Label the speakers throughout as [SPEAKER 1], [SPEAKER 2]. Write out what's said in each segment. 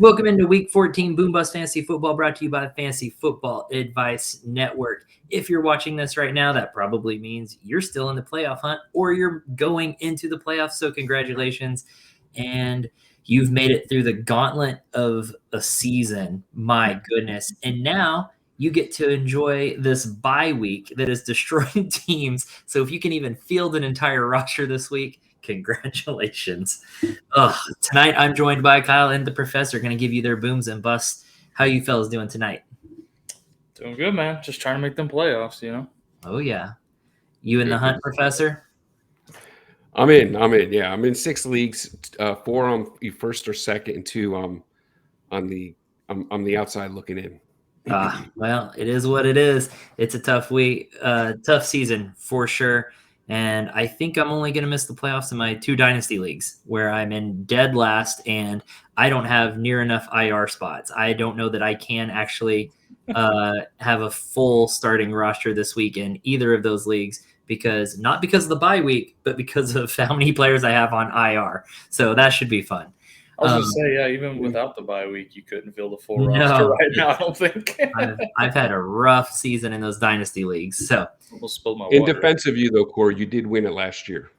[SPEAKER 1] Welcome into Week 14 Boom Bust Fantasy Football, brought to you by the Fantasy Football Advice Network. If you're watching this right now, that probably means you're still in the playoff hunt or you're going into the playoffs, so congratulations. And you've made it through the gauntlet of a season. My goodness. And now you get to enjoy this bye week that is destroying teams. So if you can even field an entire roster this week, congratulations. Tonight I'm joined by Kyle and the professor, going to give you their booms and busts. How you fellas doing tonight?
[SPEAKER 2] Doing good, man. Just trying to make them playoffs, you know?
[SPEAKER 1] Oh, yeah. You in the hunt, professor?
[SPEAKER 3] I'm in. Yeah, I'm in 6 leagues, 4 on first or second, and 2 on the outside looking in.
[SPEAKER 1] Well, it is what it is. It's a tough week, tough season for sure. And I think I'm only going to miss the playoffs in my 2 dynasty leagues where I'm in dead last and I don't have near enough IR spots. I don't know that I can actually have a full starting roster this week in either of those leagues not because of the bye week, but because of how many players I have on IR. So that should be fun.
[SPEAKER 2] I was going to say, yeah, even without the bye week, you couldn't fill the full roster right now, I don't think.
[SPEAKER 1] I've had a rough season in those dynasty leagues. So
[SPEAKER 2] almost spilled my
[SPEAKER 3] in
[SPEAKER 2] water.
[SPEAKER 3] defense of you, though, Corey, you did win it last year.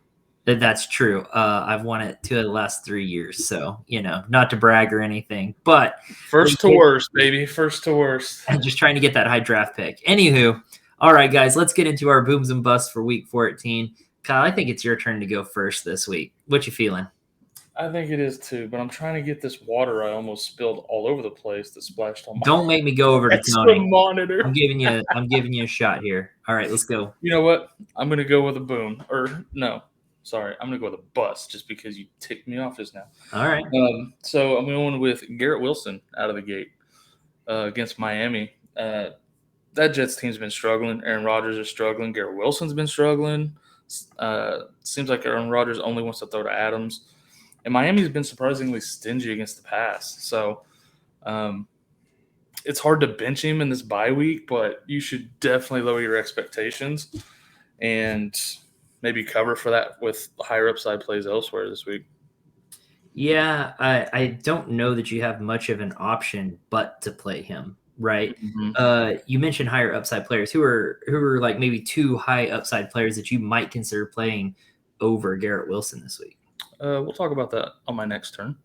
[SPEAKER 1] That's true. I've won it 2 of the last 3 years. So, not to brag or anything, but
[SPEAKER 2] first to worst, baby. First to worst.
[SPEAKER 1] I'm just trying to get that high draft pick. Anywho, all right, guys, let's get into our booms and busts for week 14. Kyle, I think it's your turn to go first this week. What you feeling?
[SPEAKER 2] I think it is too, but I'm trying to get this water I almost spilled all over the place that splashed on my
[SPEAKER 1] Don't make me go over to
[SPEAKER 2] extra
[SPEAKER 1] Tony.
[SPEAKER 2] monitor.
[SPEAKER 1] I'm giving you a shot here. All right, let's go.
[SPEAKER 2] You know what? I'm going to go with a boom. Or no, sorry. I'm going to go with a bust just because you ticked me off just now.
[SPEAKER 1] All right.
[SPEAKER 2] So I'm going with Garrett Wilson out of the gate against Miami. That Jets team's been struggling. Aaron Rodgers is struggling. Garrett Wilson's been struggling. Seems like Aaron Rodgers only wants to throw to Adams. And Miami's been surprisingly stingy against the pass. So it's hard to bench him in this bye week, but you should definitely lower your expectations and maybe cover for that with higher upside plays elsewhere this week.
[SPEAKER 1] Yeah, I don't know that you have much of an option but to play him, right? Mm-hmm. You mentioned higher upside players. Who are like maybe 2 high upside players that you might consider playing over Garrett Wilson this week?
[SPEAKER 2] We'll talk about that on my next turn.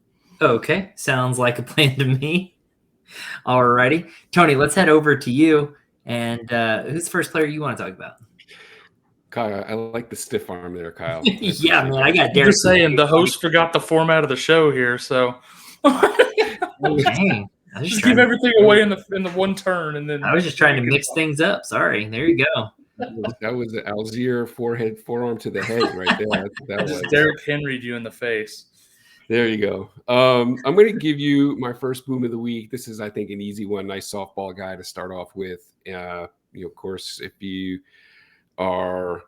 [SPEAKER 1] Okay. Sounds like a plan to me. All righty. Tony, let's head over to you. And who's the first player you want to talk about?
[SPEAKER 3] Kyle, I like the stiff arm there, Kyle.
[SPEAKER 1] Yeah, man, I got Derek.
[SPEAKER 2] Just saying, the host forgot the format of the show here, so
[SPEAKER 1] dang.
[SPEAKER 2] Just give everything away in the one turn, and then
[SPEAKER 1] I was just trying to mix things up. Sorry. There you go.
[SPEAKER 3] That was the Algier forearm to the head right there. That was
[SPEAKER 2] Derrick Henry'd you in the face.
[SPEAKER 3] There you go. I'm going to give you my first boom of the week. This is, I think, an easy one. Nice softball guy to start off with. Of course, if you are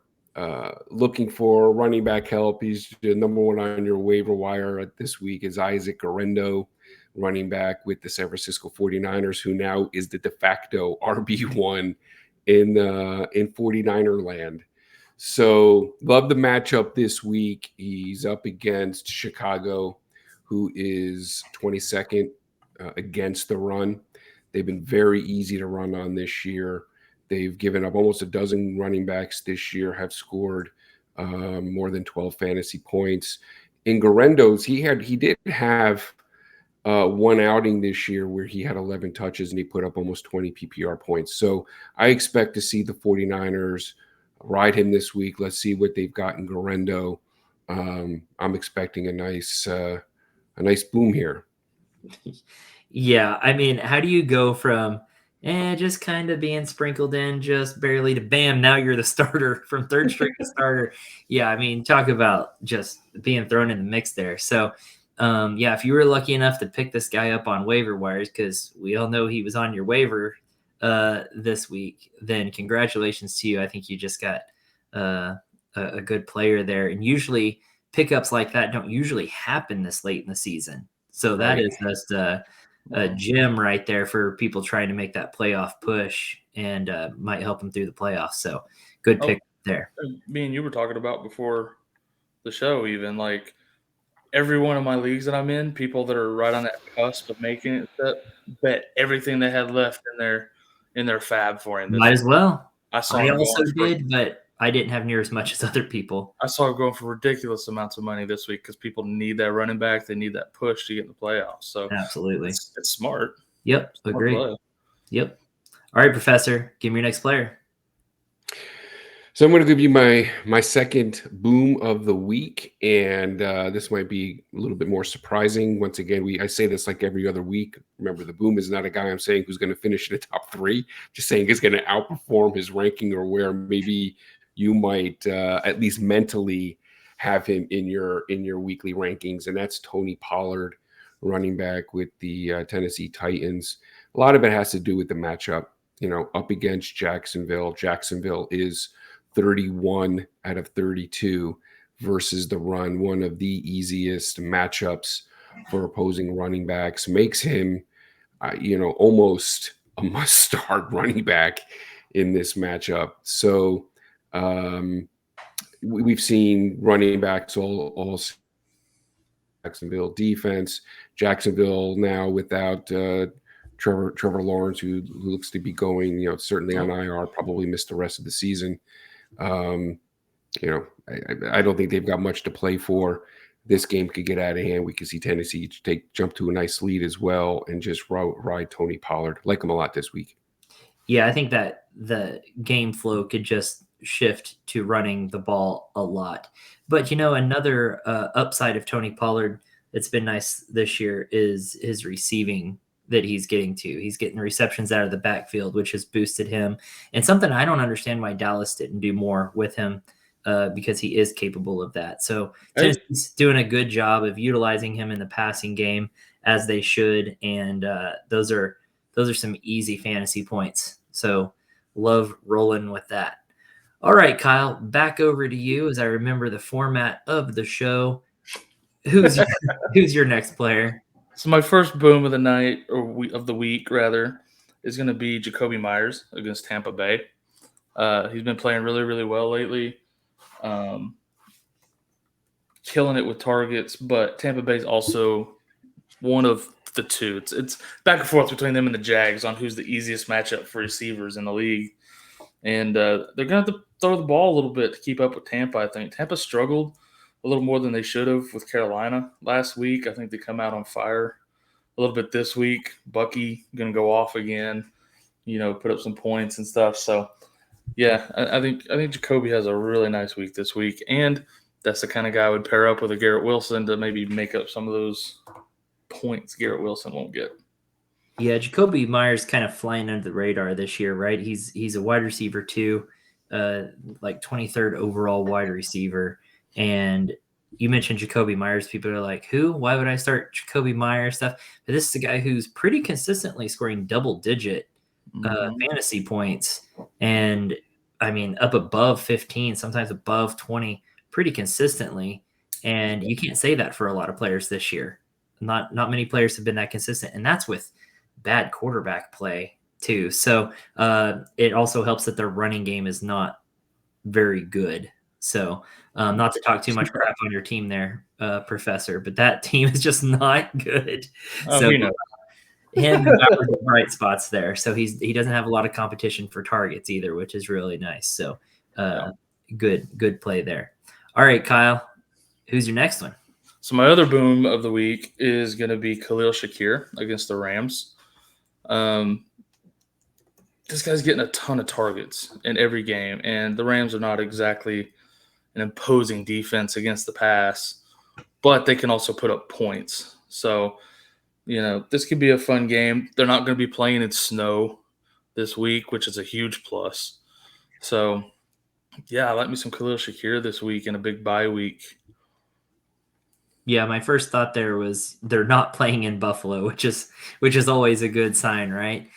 [SPEAKER 3] looking for running back help, he's the number 1 on your waiver wire this week is Isaac Guerendo, running back with the San Francisco 49ers, who now is the de facto RB1 in 49er land. So love the matchup this week. He's up against Chicago, who is 22nd against the run. They've been very easy to run on this year. They've given up almost a dozen running backs this year, have scored more than 12 fantasy points. In Guerendo's, he did have one outing this year where he had 11 touches and he put up almost 20 PPR points. So I expect to see the 49ers ride him this week. Let's see what they've got in Guerendo. I'm expecting a nice boom here.
[SPEAKER 1] Yeah, I mean, how do you go from just kind of being sprinkled in just barely to bam, now you're the starter from third string to starter? Yeah, I mean, talk about just being thrown in the mix there. So if you were lucky enough to pick this guy up on waiver wires, because we all know he was on your waiver this week, then congratulations to you. I think you just got a good player there. And usually pickups like that don't usually happen this late in the season. So that is just a gem right there for people trying to make that playoff push and might help them through the playoffs. So good pick there.
[SPEAKER 2] Me and you were talking about before the show, even like every one of my leagues that I'm in, people that are right on that cusp of making it, bet everything they had left in their fab for him this
[SPEAKER 1] Might
[SPEAKER 2] week.
[SPEAKER 1] as well.
[SPEAKER 2] I saw
[SPEAKER 1] I
[SPEAKER 2] him
[SPEAKER 1] also
[SPEAKER 2] going for
[SPEAKER 1] did, but I didn't have near as much as other people.
[SPEAKER 2] I saw him going for ridiculous amounts of money this week because people need that running back. They need that push to get in the playoffs. So
[SPEAKER 1] Absolutely.
[SPEAKER 2] it's smart.
[SPEAKER 1] Yep.
[SPEAKER 2] Smart
[SPEAKER 1] Agree.
[SPEAKER 2] play.
[SPEAKER 1] Yep. All right, Professor, give me your next player.
[SPEAKER 3] So I'm going to give you my second boom of the week, and this might be a little bit more surprising. Once again, I say this like every other week. Remember, the boom is not a guy I'm saying who's going to finish in the top 3. Just saying he's going to outperform his ranking, or where maybe you might at least mentally have him in your weekly rankings, and that's Tony Pollard, running back with the Tennessee Titans. A lot of it has to do with the matchup. Up against Jacksonville. Jacksonville is 31 out of 32 versus the run, one of the easiest matchups for opposing running backs, makes him, almost a must-start running back in this matchup. So we've seen running backs all Jacksonville defense. Jacksonville now without Trevor Lawrence, who looks to be going, certainly on IR, probably missed the rest of the season. I don't think they've got much to play for. This game could get out of hand. We could see Tennessee jump to a nice lead as well and just ride Tony Pollard. Like him a lot this week.
[SPEAKER 1] Yeah, I think that the game flow could just shift to running the ball a lot. But, another upside of Tony Pollard that's been nice this year is his receiving that he's getting to. He's getting receptions out of the backfield, which has boosted him. And something I don't understand why Dallas didn't do more with him, because he is capable of that. So Tennessee's doing a good job of utilizing him in the passing game as they should. And those are some easy fantasy points. So love rolling with that. All right, Kyle, back over to you as I remember the format of the show. Who's your next player?
[SPEAKER 2] So my first boom of the night, or of the week rather, is going to be Jakobi Meyers against Tampa Bay. He's been playing really, really well lately, killing it with targets. But Tampa Bay's also one of the two. It's back and forth between them and the Jags on who's the easiest matchup for receivers in the league. And they're going to have to throw the ball a little bit to keep up with Tampa, I think. Tampa struggled a little more than they should have with Carolina last week. I think they come out on fire a little bit this week. Bucky going to go off again, put up some points and stuff. So, yeah, I think Jakobi has a really nice week this week. And that's the kind of guy I would pair up with a Garrett Wilson to maybe make up some of those points Garrett Wilson won't get.
[SPEAKER 1] Yeah, Jakobi Meyers kind of flying under the radar this year, right? He's a wide receiver too, like 23rd overall wide receiver. And you mentioned Jakobi Meyers. People are like, who? Why would I start Jakobi Meyers stuff? But this is a guy who's pretty consistently scoring double-digit fantasy points. And, I mean, up above 15, sometimes above 20, pretty consistently. And you can't say that for a lot of players this year. Not many players have been that consistent. And that's with bad quarterback play too. So it also helps that their running game is not very good. So not to talk too much crap on your team there, Professor, but that team is just not good. So him the bright spots there. So he doesn't have a lot of competition for targets either, which is really nice. So good play there. All right, Kyle, who's your next one?
[SPEAKER 2] So my other boom of the week is going to be Khalil Shakir against the Rams. This guy's getting a ton of targets in every game, and the Rams are not exactly an imposing defense against the pass, but they can also put up points. So, this could be a fun game. They're not going to be playing in snow this week, which is a huge plus. So, yeah, I like me some Khalil Shakir this week in a big bye week.
[SPEAKER 1] Yeah, my first thought there was they're not playing in Buffalo, which is always a good sign, right?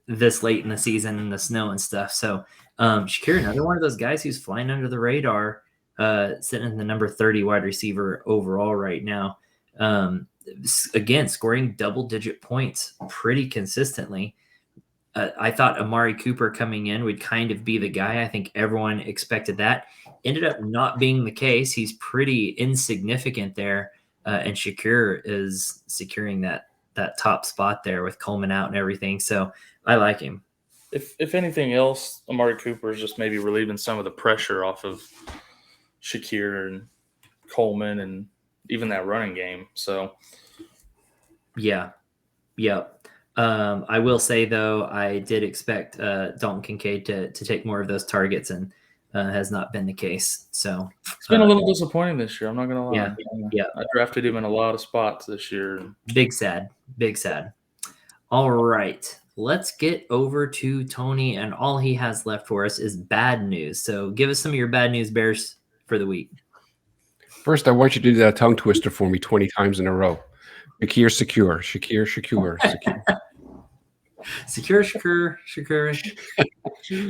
[SPEAKER 1] This late in the season and the snow and stuff. So Shakir, another one of those guys who's flying under the radar, sitting in the number 30 wide receiver overall right now. Again, scoring double-digit points pretty consistently. I thought Amari Cooper coming in would kind of be the guy. I think everyone expected that. ended up not being the case. He's pretty insignificant there, and Shakir is securing that top spot there with Coleman out and everything. So I like him.
[SPEAKER 2] If anything else, Amari Cooper is just maybe relieving some of the pressure off of Shakir and Coleman and even that running game. So
[SPEAKER 1] yeah. I will say, though, I did expect Dalton Kincaid to take more of those targets, and has not been the case. So
[SPEAKER 2] it's been a little disappointing this year. I'm not going to lie.
[SPEAKER 1] Yeah.
[SPEAKER 2] I drafted him in a lot of spots this year.
[SPEAKER 1] Big sad. All right. Let's get over to Tony, and all he has left for us is bad news. So give us some of your bad news bears for the week.
[SPEAKER 3] First, I want you to do that tongue twister for me 20 times in a row. Shakir, secure. Shakir, secure.
[SPEAKER 1] Secure.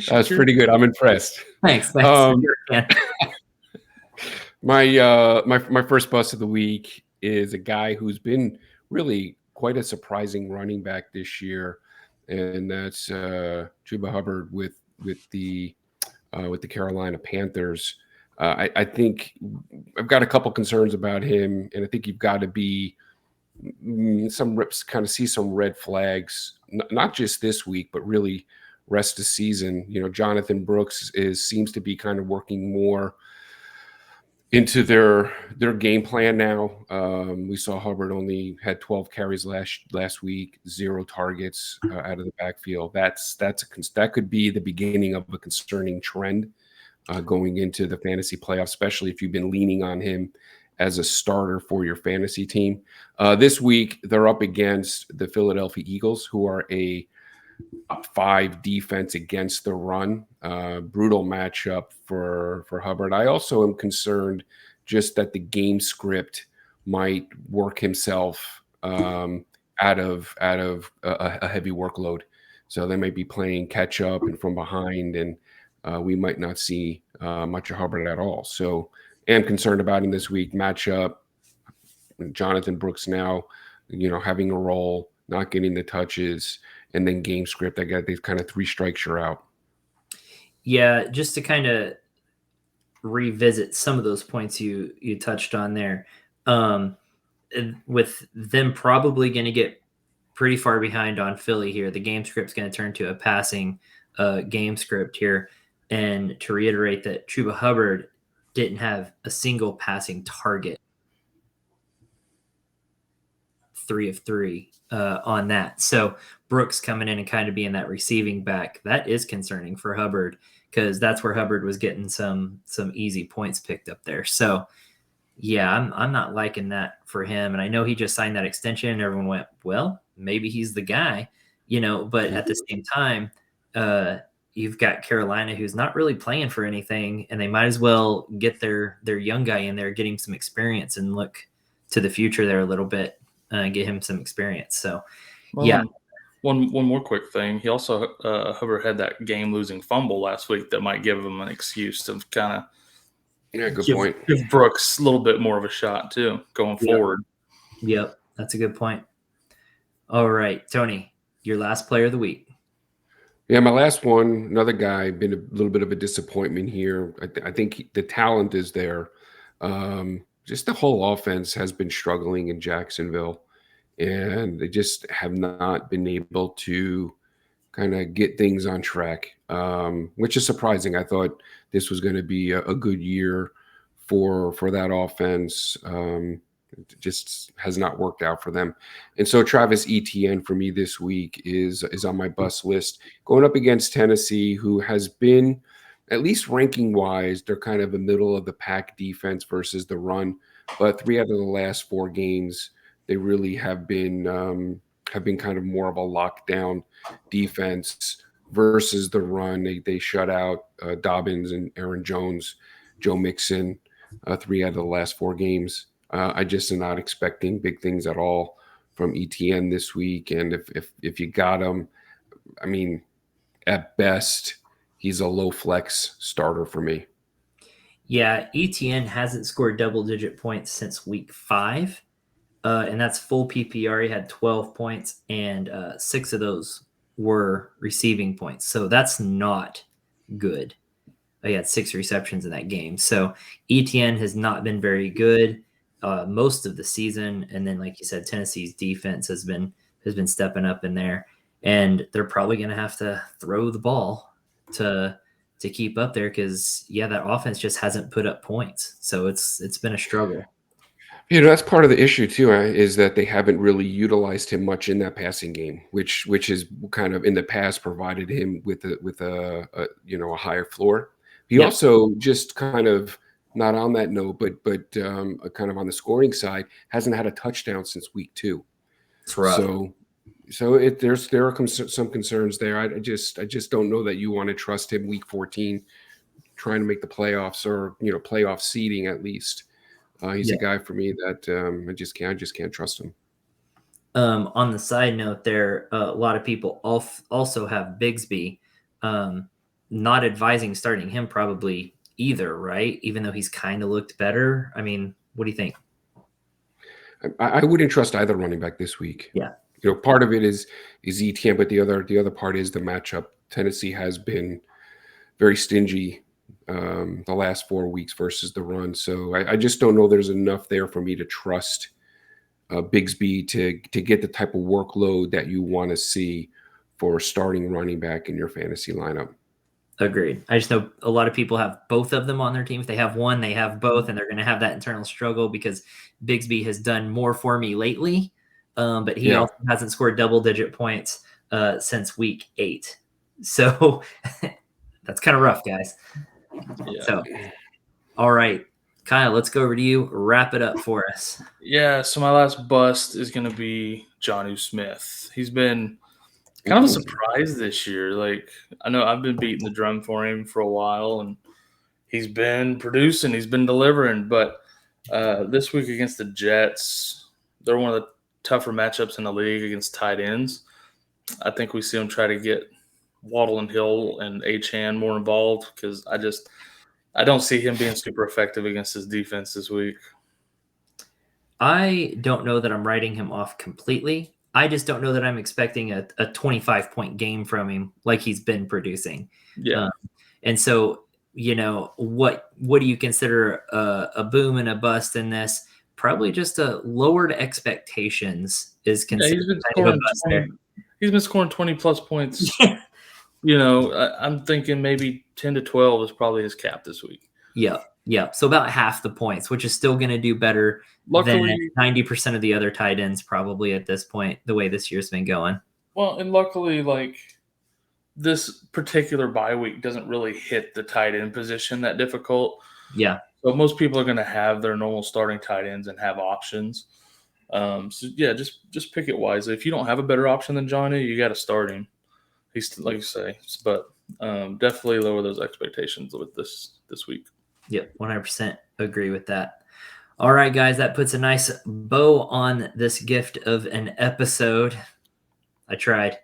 [SPEAKER 3] That's pretty good. I'm impressed.
[SPEAKER 1] Thanks.
[SPEAKER 3] My first bust of the week is a guy who's been really quite a surprising running back this year, and that's Chuba Hubbard with the Carolina Panthers. I think I've got a couple concerns about him, and I think you've got to be see some red flags, not just this week, but really rest of the season. Jonathan Brooks seems to be kind of working more into their game plan now. We saw Hubbard only had 12 carries last week, 0 targets out of the backfield. That could be the beginning of a concerning trend going into the fantasy playoffs, especially if you've been leaning on him as a starter for your fantasy team. This week, they're up against the Philadelphia Eagles, who are a top 5 defense against the run. Brutal matchup for Hubbard. I also am concerned just that the game script might work himself out of a heavy workload. So they might be playing catch up and from behind, and we might not see much of Hubbard at all. So am concerned about him this week. Matchup, Jonathan Brooks now, having a role, not getting the touches, and then game script. I got these kind of 3 strikes, you're out.
[SPEAKER 1] Yeah, just to kind of revisit some of those points you touched on there, with them probably going to get pretty far behind on Philly here. The game script's going to turn to a passing game script here. And to reiterate that Chuba Hubbard didn't have a single passing target, 3 of 3 on that. So Brooks coming in and kind of being that receiving back, that is concerning for Hubbard, because that's where Hubbard was getting some easy points picked up there. So yeah, I'm not liking that for him. And I know he just signed that extension and everyone went, well, maybe he's the guy, but at the same time, you've got Carolina, who's not really playing for anything, and they might as well get their young guy in there, get him some experience, and look to the future there a little bit, get him some experience. So, yeah.
[SPEAKER 2] One more quick thing. He also Hubbard had that game-losing fumble last week that might give him an excuse to kind of give Brooks a little bit more of a shot too going forward.
[SPEAKER 1] Yep, that's a good point. All right, Tony, your last player of the week.
[SPEAKER 3] Yeah, my last one, another guy, been a little bit of a disappointment here. I think the talent is there. Just the whole offense has been struggling in Jacksonville, and they just have not been able to kind of get things on track, which is surprising. I thought this was going to be a good year for that offense. It just has not worked out for them. And so Travis Etienne for me this week is on my bust list, going up against Tennessee, who has been, at least ranking wise, they're kind of a middle of the pack defense versus the run. But 3 out of the last 4 games, they really have been kind of more of a lockdown defense versus the run. They shut out Dobbins and Aaron Jones, Joe Mixon, 3 out of the last 4 games. I just am not expecting big things at all from Etienne this week. And if you got him, I mean, at best, he's a low flex starter for me.
[SPEAKER 1] Yeah, Etienne hasn't scored double-digit points since week 5, and that's full PPR. He had 12 points, and 6 of those were receiving points. So that's not good. he had 6 receptions in that game. So Etienne has not been very good most of the season. And then, like you said, Tennessee's defense has been stepping up in there. And they're probably going to have to throw the ball to keep up there because, that offense just hasn't put up points. So it's been a struggle.
[SPEAKER 3] That's part of the issue too, is that they haven't really utilized him much in that passing game, which has kind of in the past provided him with a higher floor. He also just kind of, not on that note, but kind of on the scoring side, hasn't had a touchdown since week 2.
[SPEAKER 1] That's right.
[SPEAKER 3] So there are some concerns there. I just don't know that you want to trust him week 14, trying to make the playoffs or playoff seeding at least. He's a guy for me that I just can't trust him.
[SPEAKER 1] On the side note, there a lot of people also have Bigsby. Not advising starting him probably either, right? Even though he's kind of looked better. I mean, what do you think?
[SPEAKER 3] I wouldn't trust either running back this week.
[SPEAKER 1] Yeah.
[SPEAKER 3] Part of it is Etienne, but the other part is the matchup. Tennessee has been very stingy the last 4 weeks versus the run. So I just don't know there's enough there for me to trust Bigsby to get the type of workload that you want to see for starting running back in your fantasy lineup.
[SPEAKER 1] Agreed. I just know a lot of people have both of them on their team. If they have one, they have both, and they're going to have that internal struggle because Bigsby has done more for me lately, but he also hasn't scored double-digit points since week 8. So that's kind of rough, guys. Yeah. So, all right, Kyle, let's go over to you. Wrap it up for us.
[SPEAKER 2] Yeah, so my last bust is going to be Jonnu Smith. He's been kind of a surprise this year. Like, I know I've been beating the drum for him for a while, and he's been producing, he's been delivering. But this week against the Jets, they're one of the tougher matchups in the league against tight ends. I think we see him try to get Waddle and Hill and Etienne more involved because I don't see him being super effective against his defense this week.
[SPEAKER 1] I don't know that I'm writing him off completely. I just don't know that I'm expecting a 25-point game from him like he's been producing.
[SPEAKER 2] Yeah.
[SPEAKER 1] And so, what do you consider a boom and a bust in this? Probably just a lowered expectations is considered.
[SPEAKER 2] He's been scoring 20-plus points. I'm thinking maybe 10 to 12 is probably his cap this week.
[SPEAKER 1] Yeah. So about half the points, which is still going to do better than 90% of the other tight ends probably at this point, the way this year's been going.
[SPEAKER 2] Well, and luckily, like, this particular bye week doesn't really hit the tight end position that difficult.
[SPEAKER 1] Yeah.
[SPEAKER 2] So most people are going to have their normal starting tight ends and have options. Just pick it wisely. If you don't have a better option than Johnny, you got to start him. He's, like you say, but definitely lower those expectations with this week.
[SPEAKER 1] Yep, 100% agree with that. All right, guys, that puts a nice bow on this gift of an episode. I tried.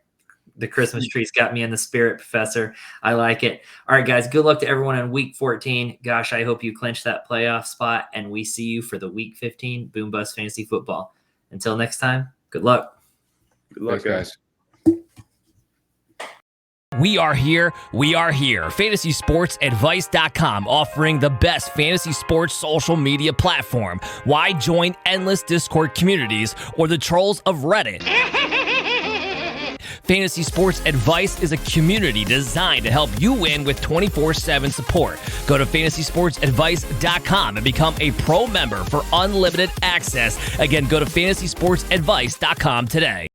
[SPEAKER 1] The Christmas trees got me in the spirit, Professor. I like it. All right, guys, good luck to everyone in Week 14. Gosh, I hope you clinch that playoff spot, and we see you for the Week 15 Boom Bust Fantasy Football. Until next time, good luck.
[SPEAKER 2] Good luck, guys.
[SPEAKER 4] We are here. FantasySportsAdvice.com, offering the best fantasy sports social media platform. Why join endless Discord communities or the trolls of Reddit? Fantasy Sports Advice is a community designed to help you win with 24/7 support. Go to FantasySportsAdvice.com and become a pro member for unlimited access. Again, go to FantasySportsAdvice.com today.